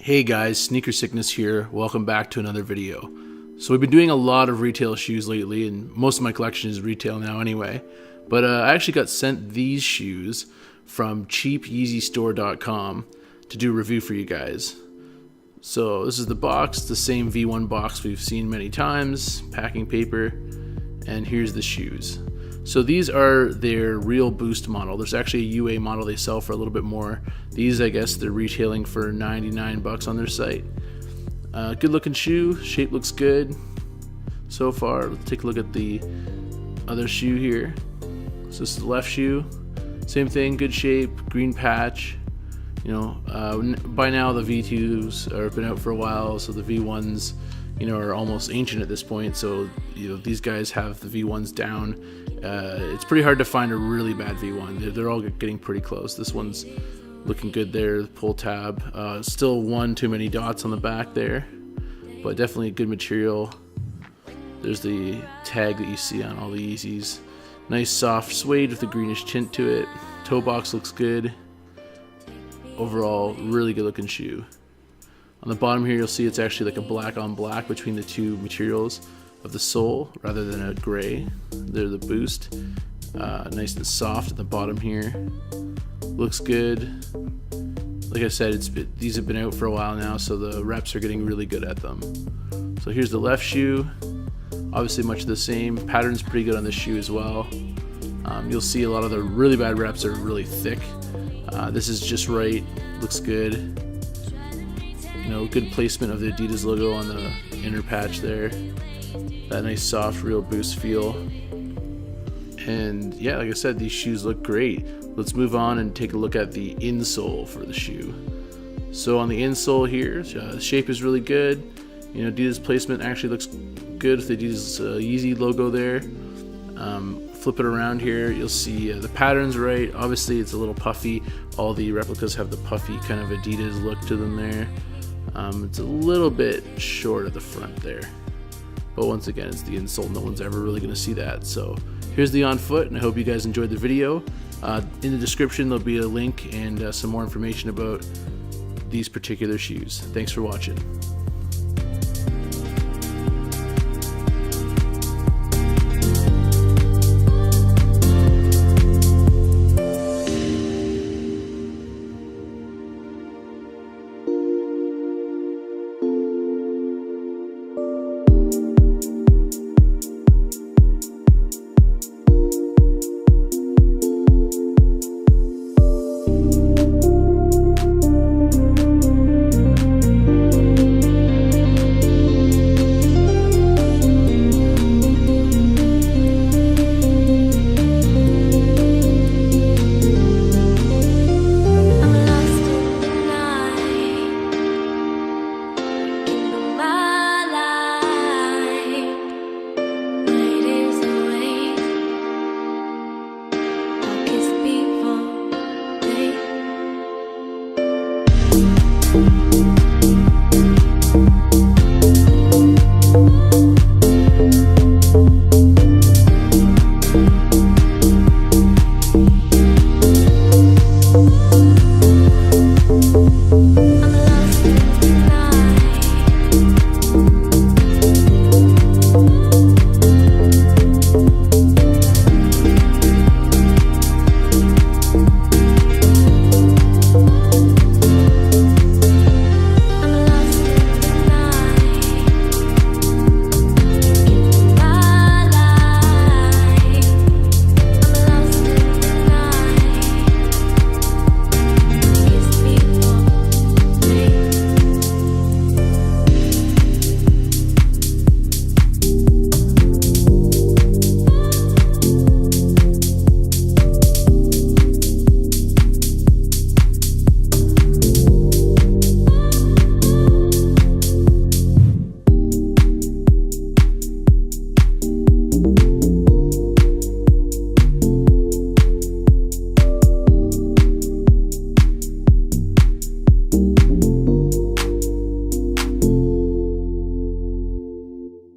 Hey guys, Sneaker Sickness here. Welcome back to another video. So we've been doing a lot of retail shoes lately, and most of my collection is retail now anyway. But I actually got sent these shoes from cheapyeezystore.com to do a review for you guys. So this is the box, the same V1 box we've seen many times, packing paper, and here's the shoes. So these are their real Boost model. There's actually a UA model they sell for a little bit more. These, I guess, they're retailing for 99 bucks on their site. Good looking shoe, shape looks good so far. Let's take a look at the other shoe here. So this is the left shoe, same thing, good shape, green patch. You know, by now the V2s have been out for a while, so the V1s, you know, are almost ancient at this point. So, you know, these guys have the V1s down. It's pretty hard to find a really bad V1. They're all getting pretty close. This one's looking good there, the pull tab. Still one too many dots on the back there, but definitely a good material. There's the tag that you see on all the Yeezys. Nice soft suede with a greenish tint to it. Toe box looks good. Overall, really good looking shoe. On the bottom here, you'll see it's actually like a black on black between the two materials of the sole rather than a gray. They're the Boost. Nice and soft at the bottom here. Looks good. Like I said, these have been out for a while now, so the reps are getting really good at them. So here's the left shoe. Obviously much the same. Pattern's pretty good on this shoe as well. You'll see a lot of the really bad reps are really thick. This is just right. Looks good. You know, good placement of the Adidas logo on the inner patch there. That nice soft real Boost feel. And yeah, like I said, these shoes look great. Let's move on and take a look at the insole for the shoe. So on the insole here, the shape is really good. You know, Adidas placement actually looks good with the Adidas YEEZY logo there. Flip it around here, you'll see the pattern's right. Obviously it's a little puffy. All the replicas have the puffy kind of Adidas look to them there. It's a little bit short at the front there, but once again, it's the insole. No one's ever really going to see that. So here's the on foot, and I hope you guys enjoyed the video. In the description there'll be a link and some more information about these particular shoes. Thanks for watching.